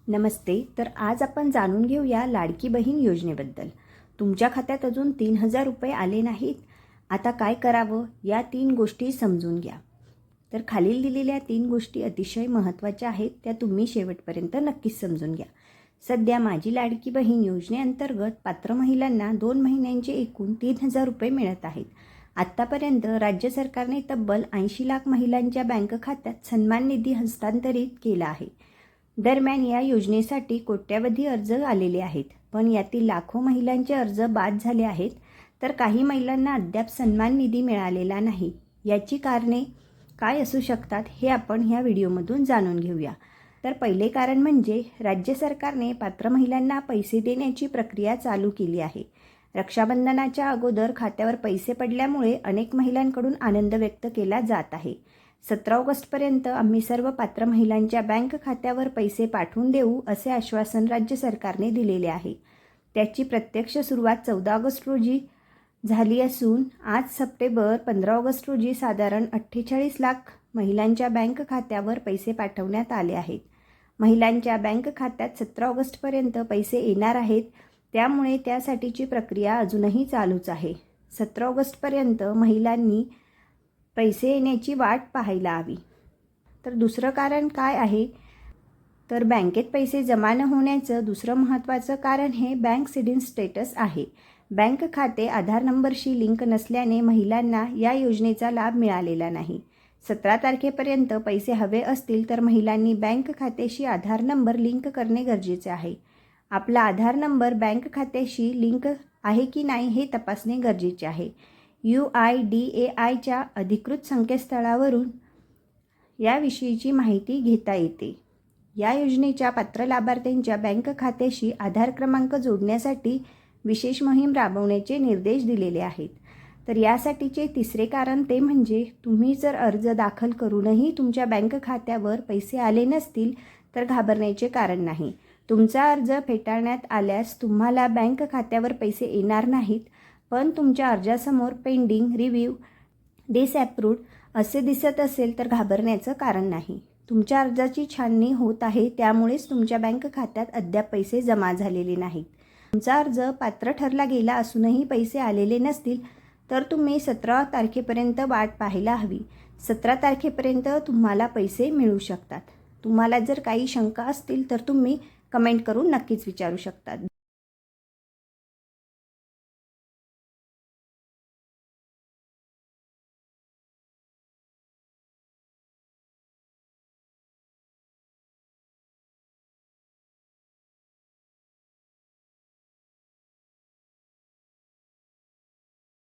नमस्ते. तर आज आपण जाणून घेऊया लाडकी बहीण योजनेबद्दल. तुमच्या खात्यात अजून 3,000 रुपये आले नाहीत. आता काय करावं या 3 गोष्टी समजून घ्या. तर खालील दिलेल्या 3 गोष्टी अतिशय महत्त्वाच्या आहेत. त्या तुम्ही शेवटपर्यंत नक्कीच समजून घ्या. सध्या माझी लाडकी बहीण योजनेअंतर्गत पात्र महिलांना 2 महिन्यांचे एकूण 3,000 रुपये मिळत आहेत. आत्तापर्यंत राज्य सरकारने तब्बल 80 लाख महिलांच्या बँक खात्यात सन्मान निधी हस्तांतरित केला आहे. दरम्यान या योजनेसाठी कोट्यवधी अर्ज आलेले आहेत, पण यातील लाखो महिलांचे अर्ज बाद झाले आहेत. तर काही महिलांना अद्याप सन्मान निधी मिळालेला नाही. याची कारणे काय असू शकतात हे आपण ह्या व्हिडिओमधून जाणून घेऊया. तर पहिले कारण म्हणजे राज्य सरकारने पात्र महिलांना पैसे देण्याची प्रक्रिया चालू केली आहे. रक्षाबंधनाच्या अगोदर खात्यावर पैसे पडल्यामुळे अनेक महिलांकडून आनंद व्यक्त केला जात आहे. 17 ऑगस्टपर्यंत आम्ही सर्व पात्र महिलांच्या बँक खात्यावर पैसे पाठवून देऊ असे आश्वासन राज्य सरकारने दिलेले आहे. त्याची प्रत्यक्ष सुरुवात 14 ऑगस्ट रोजी झाली असून आज सप्टेंबर 15 ऑगस्ट रोजी साधारण 48 लाख महिलांच्या बँक खात्यावर पैसे पाठवण्यात आले आहेत. महिलांच्या बँक खात्यात 17 ऑगस्टपर्यंत पैसे येणार आहेत, त्यामुळे त्यासाठीची प्रक्रिया अजूनही चालूच आहे. 17 ऑगस्टपर्यंत महिलांनी पैसे येण्याची वाट पाहायला हवी. तर दुसरं कारण काय आहे, तर बँकेत पैसे जमा न होण्याचं दुसरं महत्त्वाचं कारण हे बँक सिडिंग स्टेटस आहे. बँक खाते आधार नंबरशी लिंक नसल्याने महिलांना या योजनेचा लाभ मिळालेला नाही. 17 तारखेपर्यंत पैसे हवे असतील तर महिलांनी बँक खात्याशी आधार नंबर लिंक करणे गरजेचे आहे. आपला आधार नंबर बँक खात्याशी लिंक आहे की नाही हे तपासणे गरजेचे आहे. UIDAIच्या अधिकृत संकेतस्थळावरून याविषयीची माहिती घेता येते. या योजनेच्या पात्र लाभार्थ्यांच्या बँक खात्याशी आधार क्रमांक जोडण्यासाठी विशेष मोहीम राबवण्याचे निर्देश दिलेले आहेत. तर यासाठीचे तिसरे कारण ते म्हणजे तुम्ही जर अर्ज दाखल करूनही तुमच्या बँक खात्यावर पैसे आले नसतील तर घाबरण्याचे कारण नाही. तुमचा अर्ज फेटाळण्यात आल्यास तुम्हाला बँक खात्यावर पैसे येणार नाहीत, पण तुमच्या अर्जासमोर पेंडिंग, रिव्ह्यू, डिसअप्रूव्ड असे दिसत असेल तर घाबरण्याचं कारण नाही. तुमच्या अर्जाची छाननी होत आहे, त्यामुळेच तुमच्या बँक खात्यात अद्याप पैसे जमा झालेले नाहीत. तुमचा अर्ज पात्र ठरला गेला असूनही पैसे आलेले नसतील तर तुम्ही 17 तारखेपर्यंत वाट पाहायला हवी. 17 तारखेपर्यंत तुम्हाला पैसे मिळू शकतात. तुम्हाला जर काही शंका असतील तर तुम्ही कमेंट करून नक्कीच विचारू शकता.